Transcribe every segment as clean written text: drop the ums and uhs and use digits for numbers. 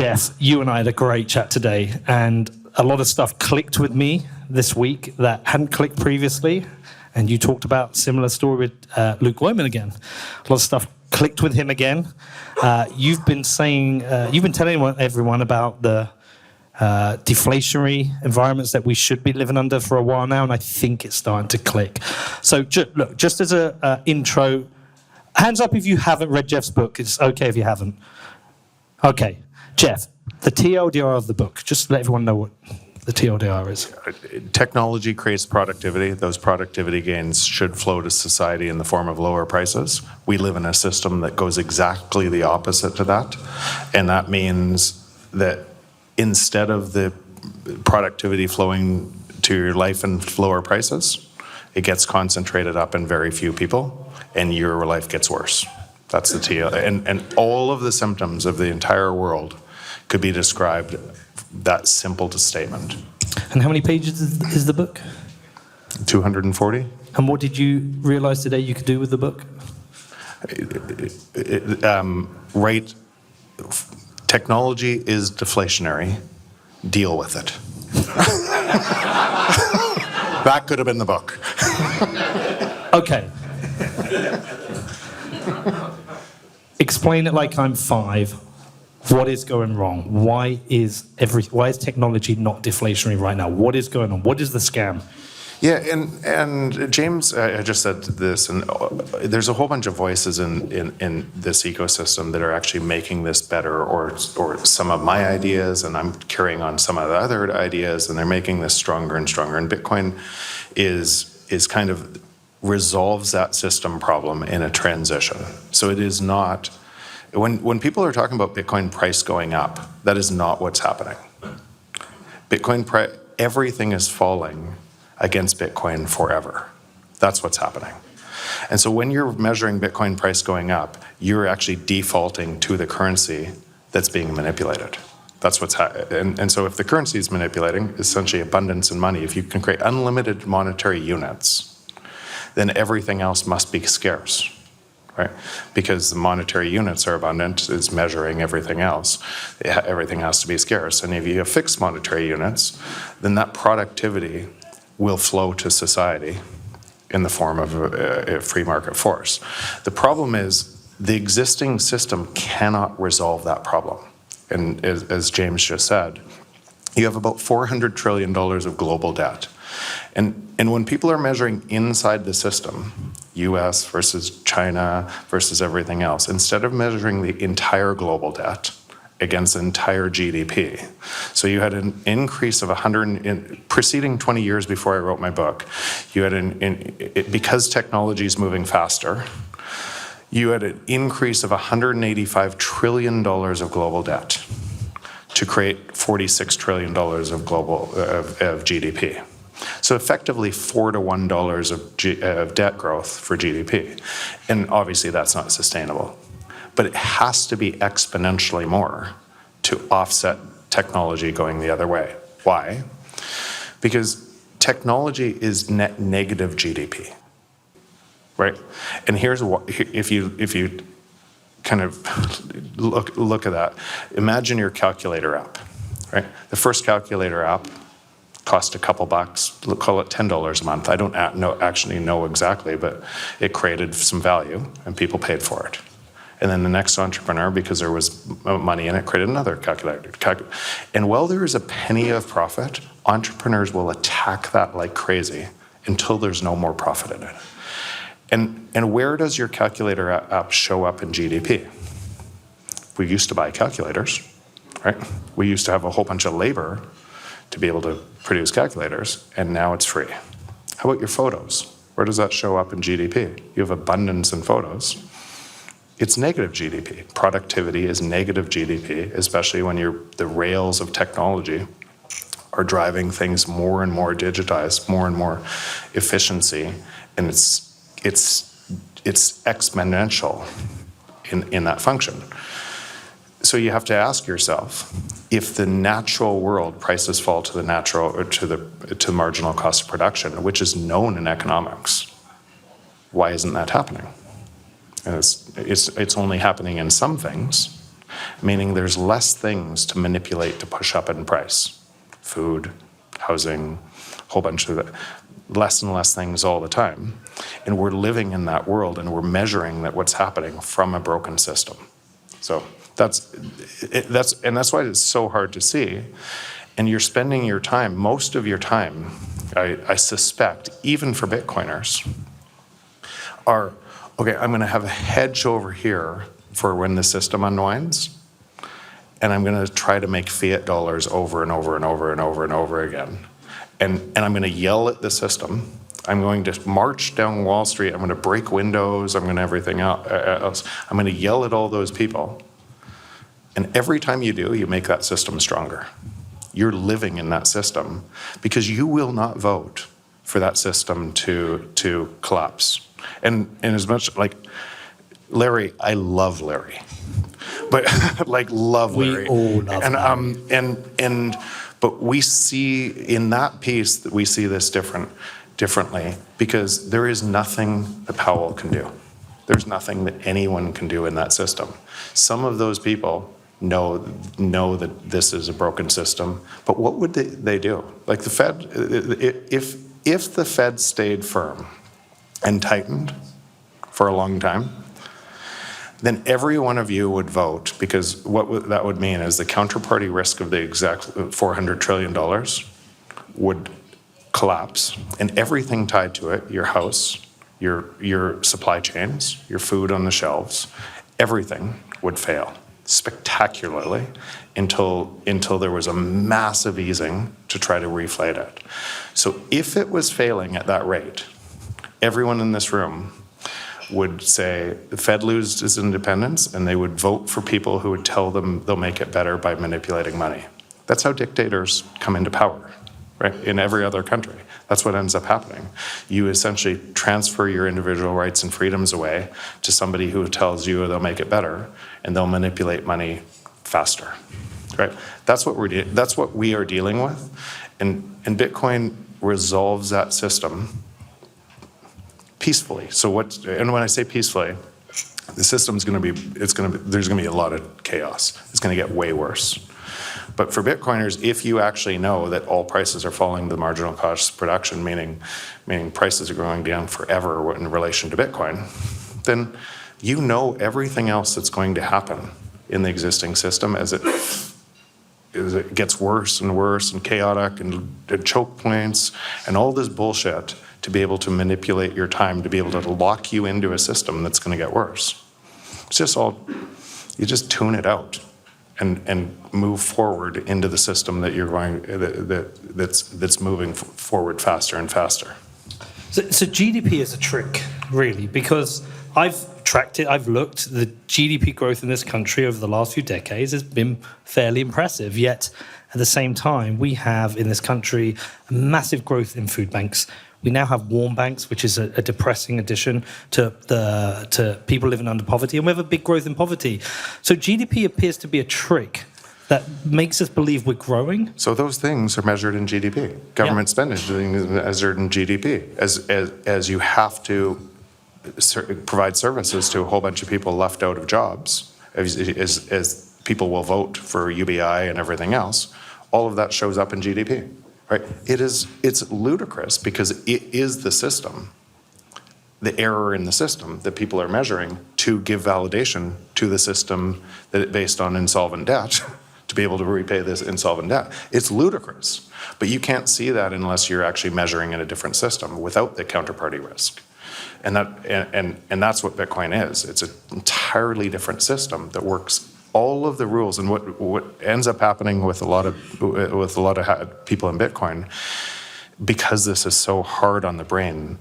Jeff, you and I had a great chat today, and a lot of stuff clicked with me this week that hadn't clicked previously. And you talked about a similar story with Luke Wyman again. A lot of stuff clicked with him again. You've been telling everyone about the deflationary environments that we should be living under for a while now, and I think it's starting to click. So look, just as an intro, hands up if you haven't read Jeff's book. It's okay if you haven't. Okay, Jeff, the TLDR of the book. Just let everyone know what the TLDR is. Technology creates productivity. Those productivity gains should flow to society in the form of lower prices. We live in a system that goes exactly the opposite to that. And that means that instead of the productivity flowing to your life in lower prices, it gets concentrated up in very few people, and your life gets worse. That's the TL. And all of the symptoms of the entire world could be described that simple to statement. And how many pages is the book? 240. And what did you realize today you could do with the book? Technology is deflationary. Deal with it. That could have been the book. Okay. Explain it like I'm 5. What is going wrong? Why is technology not deflationary right now? What is going on? What is the scam? Yeah, and James, I just said this, and there's a whole bunch of voices in this ecosystem that are actually making this better, or some of my ideas, and I'm carrying on some of the other ideas, and they're making this stronger and stronger. And Bitcoin is kind of resolves that system problem in a transition. So it is not. When people are talking about Bitcoin price going up, that is not what's happening. Everything is falling against Bitcoin forever. That's what's happening. And so when you're measuring Bitcoin price going up, you're actually defaulting to the currency that's being manipulated. That's what's happening. And so if the currency is manipulating, essentially abundance and money, if you can create unlimited monetary units, then everything else must be scarce. Right? Because the monetary units are abundant, is measuring everything else. Everything has to be scarce. And if you have fixed monetary units, then that productivity will flow to society in the form of a free market force. The problem is the existing system cannot resolve that problem. And as James just said, you have about $400 trillion of global debt. And when people are measuring inside the system, US versus China versus everything else, instead of measuring the entire global debt against the entire GDP. So you had an increase of preceding 20 years before I wrote my book, you had because technology is moving faster, you had an increase of $185 trillion of global debt to create $46 trillion of GDP. So effectively $4 to $1 of debt growth for GDP. And obviously that's not sustainable. But it has to be exponentially more to offset technology going the other way. Why? Because technology is net negative GDP, right? And here's what, if you kind of look at that, imagine your calculator app, right? The first calculator app cost a couple bucks, call it $10 a month. I don't actually know exactly, but it created some value and people paid for it. And then the next entrepreneur, because there was money in it, created another calculator. And while there is a penny of profit, entrepreneurs will attack that like crazy until there's no more profit in it. And where does your calculator app show up in GDP? We used to buy calculators, right? We used to have a whole bunch of labor to be able to produce calculators, and now it's free. How about your photos? Where does that show up in GDP? You have abundance in photos. It's negative GDP. Productivity is negative GDP, especially when the rails of technology are driving things more and more digitized, more and more efficiency, and it's exponential in that function. So you have to ask yourself, if the natural world prices fall to the natural or to the marginal cost of production, which is known in economics, why isn't that happening? And it's only happening in some things, meaning there's less things to manipulate to push up in price. Food, housing, a whole bunch of that. Less and less things all the time. And we're living in that world, and we're measuring that what's happening from a broken system. So that's why it's so hard to see. And you're spending your time, most of your time, I suspect, even for Bitcoiners, are, okay, I'm going to have a hedge over here for when the system unwinds, and I'm going to try to make fiat dollars over and over and over and over and over again. And I'm going to yell at the system. I'm going to march down Wall Street. I'm going to break windows. I'm going to everything else. I'm going to yell at all those people. And every time you do, you make that system stronger. You're living in that system because you will not vote for that system to collapse. And as much like Larry, I love Larry, but like love Larry. We all love Larry. But we see in that piece that we see this differently because there is nothing that Powell can do. There's nothing that anyone can do in that system. Some of those people know that this is a broken system, but what would they do? Like the Fed, if the Fed stayed firm and tightened for a long time, then every one of you would vote, because what that would mean is the counterparty risk of the exact $400 trillion would collapse, and everything tied to it, your house, your supply chains, your food on the shelves, everything would fail spectacularly until there was a massive easing to try to reflate it. So if it was failing at that rate, everyone in this room would say the Fed loses its independence, and they would vote for people who would tell them they'll make it better by manipulating money. That's how dictators come into power, right? In every other country. That's what ends up happening. You essentially transfer your individual rights and freedoms away to somebody who tells you they'll make it better, and they'll manipulate money faster, right? That's what we are dealing with, and Bitcoin resolves that system peacefully. And when I say peacefully, the system's going to be, there's going to be a lot of chaos. It's going to get way worse. But for Bitcoiners, if you actually know that all prices are falling to the marginal cost of production, meaning prices are going down forever in relation to Bitcoin, then you know everything else that's going to happen in the existing system as it gets worse and worse and chaotic and choke points and all this bullshit to be able to manipulate your time, to be able to lock you into a system that's going to get worse. It's just you just tune it out and move forward into the system that you're going, that's moving forward faster and faster. So GDP is a trick, really, because I've tracked it, I've looked. The GDP growth in this country over the last few decades has been fairly impressive, yet at the same time, we have in this country a massive growth in food banks. We now have warm banks, which is a depressing addition to people living under poverty, and we have a big growth in poverty. So GDP appears to be a trick that makes us believe we're growing. So those things are measured in GDP. Government spending is measured in GDP. As you have to provide services to a whole bunch of people left out of jobs, as people will vote for UBI and everything else, all of that shows up in GDP. Right? It's ludicrous because it is the system, the error in the system that people are measuring to give validation to the system that it based on insolvent debt to be able to repay this insolvent debt. It's ludicrous, but you can't see that unless you're actually measuring in a different system without the counterparty risk. And that's what Bitcoin is. It's an entirely different system that works all of the rules. And what ends up happening with a lot of people in Bitcoin, because this is so hard on the brain,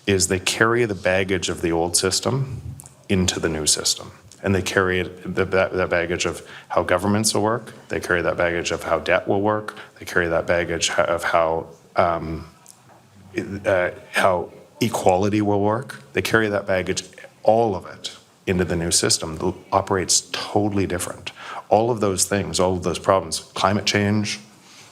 is they carry the baggage of the old system into the new system. And they carry that baggage of how governments will work. They carry that baggage of how debt will work. They carry that baggage of how equality will work. They carry that baggage, all of it, into the new system that operates totally different. All of those things, all of those problems, climate change,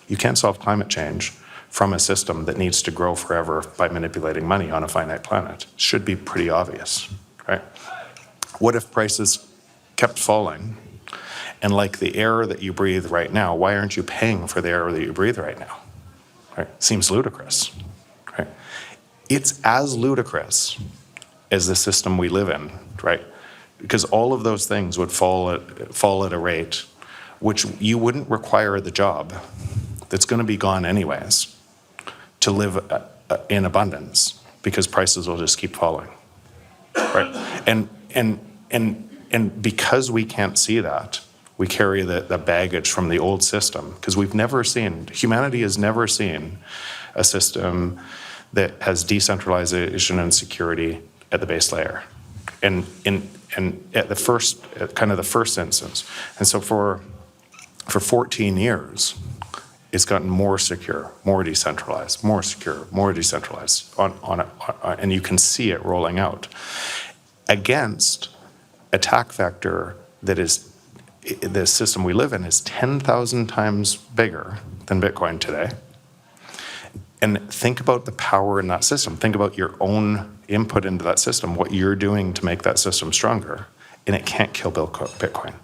you can't solve climate change from a system that needs to grow forever by manipulating money on a finite planet. Should be pretty obvious, right? What if prices kept falling And like the air that you breathe right now, why aren't you paying for the air that you breathe right now? Right? Seems ludicrous. Right? It's as ludicrous as the system we live in, right? Because all of those things would fall at a rate which you wouldn't require the job that's going to be gone anyways to live in abundance, because prices will just keep falling, right? And because we can't see that, we carry the baggage from the old system, because humanity has never seen a system that has decentralization and security at the base layer, and at the first instance. And so for 14 years, it's gotten more secure, more decentralized, more secure, more decentralized and you can see it rolling out against attack vector that is, the system we live in is 10,000 times bigger than Bitcoin today. And think about the power in that system. Think about your own input into that system, what you're doing to make that system stronger, and it can't kill Bitcoin.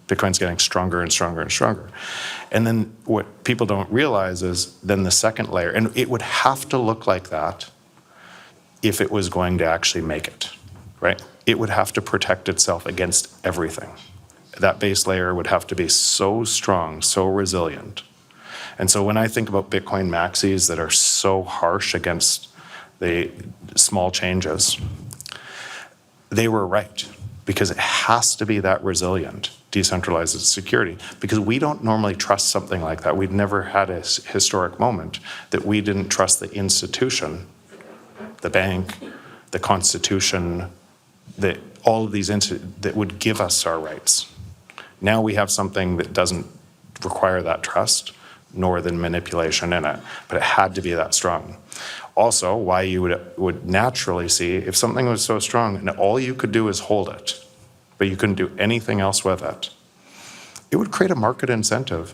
Bitcoin's getting stronger and stronger and stronger. And then what people don't realize is then the second layer, and it would have to look like that if it was going to actually make it, right? It would have to protect itself against everything. That base layer would have to be so strong, so resilient. And so when I think about Bitcoin maxis that are so harsh against the small changes, they were right, because it has to be that resilient, decentralized security, because we don't normally trust something like that. We've never had a historic moment that we didn't trust the institution, the bank, the constitution, that all of these that would give us our rights. Now we have something that doesn't require that trust, nor the manipulation in it, but it had to be that strong. Also, why you would naturally see, if something was so strong and all you could do is hold it, but you couldn't do anything else with it, it would create a market incentive,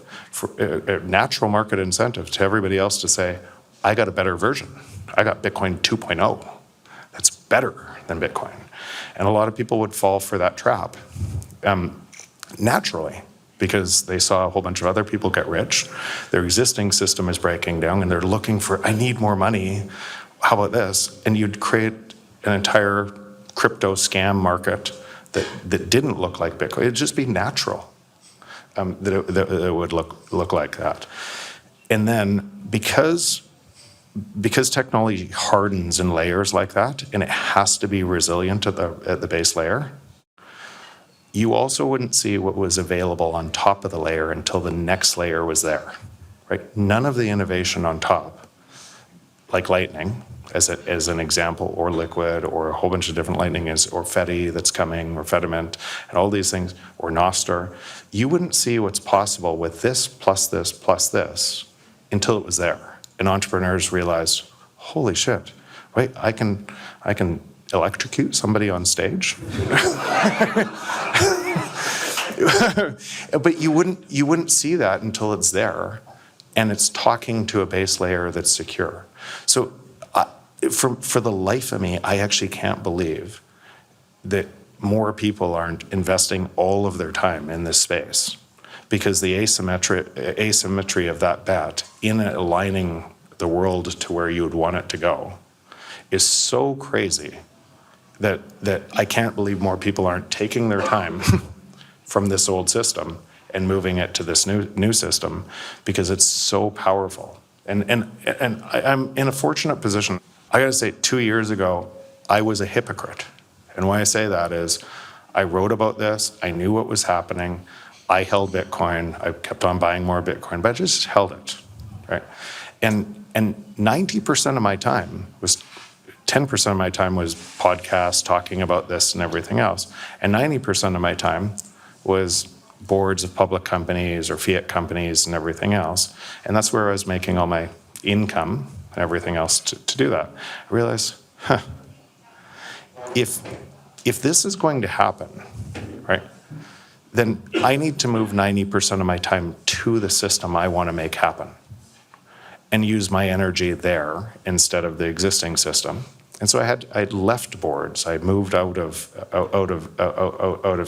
a natural market incentive to everybody else to say, I got a better version. I got Bitcoin 2.0. That's better than Bitcoin. And a lot of people would fall for that trap naturally, because they saw a whole bunch of other people get rich. Their existing system is breaking down and they're looking for, I need more money. How about this? And you'd create an entire crypto scam market that didn't look like Bitcoin. It'd just be natural that it would look like that. And then because technology hardens in layers like that, and it has to be resilient at the base layer, you also wouldn't see what was available on top of the layer until the next layer was there, right? None of the innovation on top, like Lightning, as an example, or Liquid, or a whole bunch of different Lightning or Fedi that's coming, or Fediment, and all these things, or Nostr, you wouldn't see what's possible with this plus this plus this until it was there. And entrepreneurs realized, holy shit, wait, I can electrocute somebody on stage? But you wouldn't see that until it's there and it's talking to a base layer that's secure. So for the life of me, I actually can't believe that more people aren't investing all of their time in this space, because the asymmetry of that bet in aligning the world to where you would want it to go is so crazy that I can't believe more people aren't taking their time from this old system and moving it to this new system, because it's so powerful. And I'm in a fortunate position. I gotta say, 2 years ago, I was a hypocrite. And why I say that is, I wrote about this, I knew what was happening, I held Bitcoin, I kept on buying more Bitcoin, but I just held it, right? And 90% of my time was 10% of my time was podcasts talking about this and everything else. And 90% of my time was boards of public companies or fiat companies and everything else. And that's where I was making all my income and everything else to do that. I realized, if this is going to happen, right, then I need to move 90% of my time to the system I want to make happen and use my energy there instead of the existing system. And so I'd left boards. I moved out of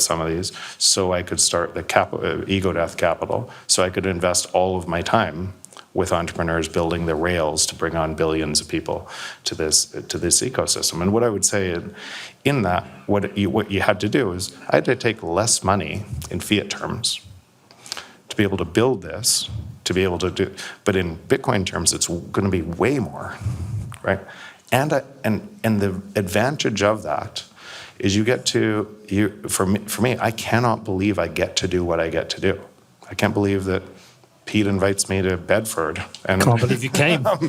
some of these so I could start the Ego Death Capital, so I could invest all of my time with entrepreneurs building the rails to bring on billions of people to this ecosystem. And what I would say in that, what you had to do is I had to take less money in fiat terms to be able to build this, to be able to do, but in Bitcoin terms, it's going to be way more, right? And the advantage of that is for me, I cannot believe I get to do what I get to do. I can't believe that Pete invites me to Bedford. And Can't believe you came. But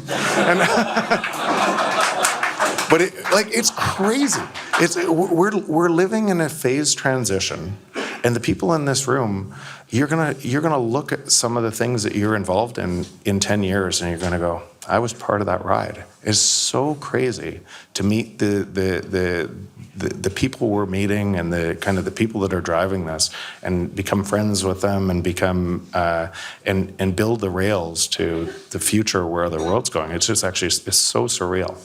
it's crazy. We're living in a phase transition, and the people in this room, you're gonna look at some of the things that you're involved in 10 years, and you're gonna go, I was part of that ride. It's so crazy to meet the people we're meeting and the kind of the people that are driving this, and become friends with them, and become and build the rails to the future where the world's going. It's just actually, it's so surreal.